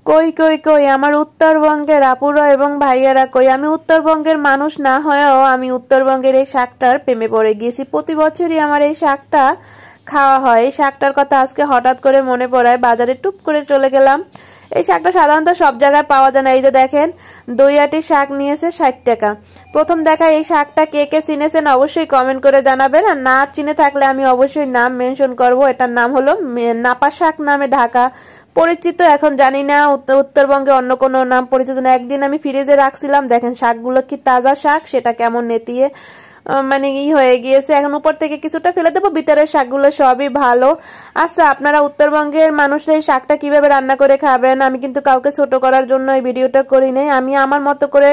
কই কই কই আমার উত্তরবঙ্গের আপুরা এবং ভাইয়ারা কই। আমি উত্তরবঙ্গের মানুষ না হয়েও আমি উত্তরবঙ্গের এই শাকটার প্রেমে পড়ে গিয়েছি। প্রতি বছরই আমার এই শাকটা খাওয়া হয়। এই শাকটার কথা আজকে হঠাৎ করে মনে পড়ায় বাজারে টুপ করে চলে গেলাম। এই শাকটা সাধারণত সব জায়গায় পাওয়া যায় না। এই যে দেখেন, দইয়াটি শাক নিয়েছে 60 টাকা। প্রথম দেখা এই শাকটা কে কে চিনেছেন অবশ্যই কমেন্ট করে জানাবেন, আর না চিনে থাকলে আমি অবশ্যই নাম মেনশন করব। এটার নাম হলো নাপা শাক নামে ঢাকা পরিচিত। এখন জানি না উত্তরবঙ্গে অন্য কোনো নাম পরিচিত না। একদিন আমি ফ্রিজে রাখছিলাম, দেখেন শাকগুলো কি তাজা শাক, সেটা কেমন নেতিয়ে মানে হয়ে গিয়েছে। এখন উপর থেকে কিছুটা ফেলে দেবো, ভিতরের শাকগুলো সবই ভালো। আচ্ছা, আপনারা উত্তরবঙ্গের মানুষরা এই শাকটা কিভাবে রান্না করে খাবেন? আমি কিন্তু কাউকে ছোট করার জন্য এই ভিডিওটা করি নাই, আমি আমার মতো করে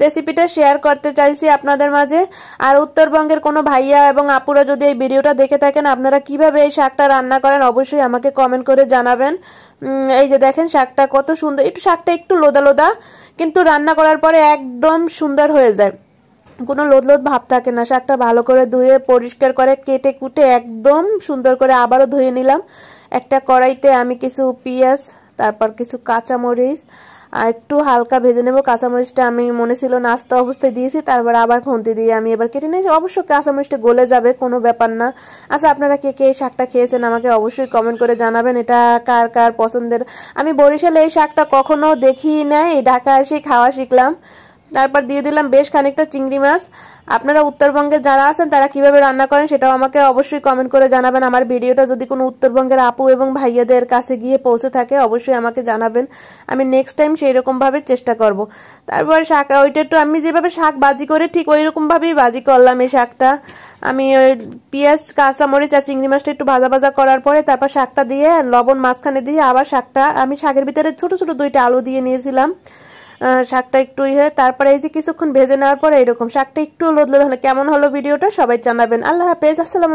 রেসিপিটা শেয়ার করতে চাইছি আপনাদের মাঝে। আর উত্তরবঙ্গের কোনো ভাইয়া এবং আপুরা যদি এই ভিডিওটা দেখে থাকেন, আপনারা কিভাবে এই শাকটা রান্না করেন অবশ্যই আমাকে কমেন্ট করে জানাবেন। এই যে দেখেন শাকটা কত সুন্দর, শাকটা একটু লোদা লোদা, কিন্তু রান্না করার পরে একদম সুন্দর হয়ে যায়, কোনো লোদ লোদ ভাব থাকে না। শাকটা ভালো করে ধুয়ে পরিষ্কার করে কেটে কুটে একদম সুন্দর করে আবারও ধুয়ে নিলাম। একটা কড়াইতে আমি কিছু পেঁয়াজ, তারপর কিছু কাঁচামরিচ আর একটু হালকা ভেজে নেব। কাঁচামরিচটা আমি মনে ছিল নাস্তা অবস্থায় দিয়েছি, তারপর আবার খুন্তি দিয়ে আমি এবার কেটে নিয়েছি। অবশ্য কাঁচামরিচটা গলে যাবে, কোনো ব্যাপার না। আচ্ছা, আপনারা কে কে এই শাকটা খেয়েছেন আমাকে অবশ্যই কমেন্ট করে জানাবেন, এটা কার কার পছন্দের। আমি বরিশালে এই শাকটা কখনো দেখি নাই, ঢাকা এসে খাওয়া শিখলাম। তারপর দিয়ে দিলাম বেশ খানিকটা চিংড়ি মাছ। আপনারা উত্তরবঙ্গে যারা আছেন তারা কিভাবে রান্না করেন সেটাও আমাকে অবশ্যই কমেন্ট করে জানাবেন। আমার ভিডিওটা যদি কোনো উত্তরবঙ্গের আপু এবং ভাইয়াদের কাছে গিয়ে পৌঁছে থাকে অবশ্যই আমাকে জানাবেন, আমি নেক্সট টাইম সেই রকম ভাবে চেষ্টা করব। তারপর শাক ওইটা একটু আমি যেভাবে শাক বাজি করে ঠিক ওই রকম ভাবেই বাজি করলাম এই শাকটা। আমি ওই পেঁয়াজ কাঁচামরিচ আর চিংড়ি মাছটা একটু ভাজা ভাজা করার পরে তারপর শাকটা দিয়ে লবণ মাঝখানে দিয়ে আবার শাকটা আমি শাকের ভিতরে ছোট ছোট 2টা আলু দিয়ে নিয়েছিলাম। শাকটা একটু তারপরে এই যে কিছুক্ষণ ভেজে নেওয়ার পরে এরকম শাকটা একটু লোদ লোদ হলো। কেমন হলো ভিডিওটা সবাই জানাবেন। আল্লাহ হাফেজ, আসসালামু আলাইকুম।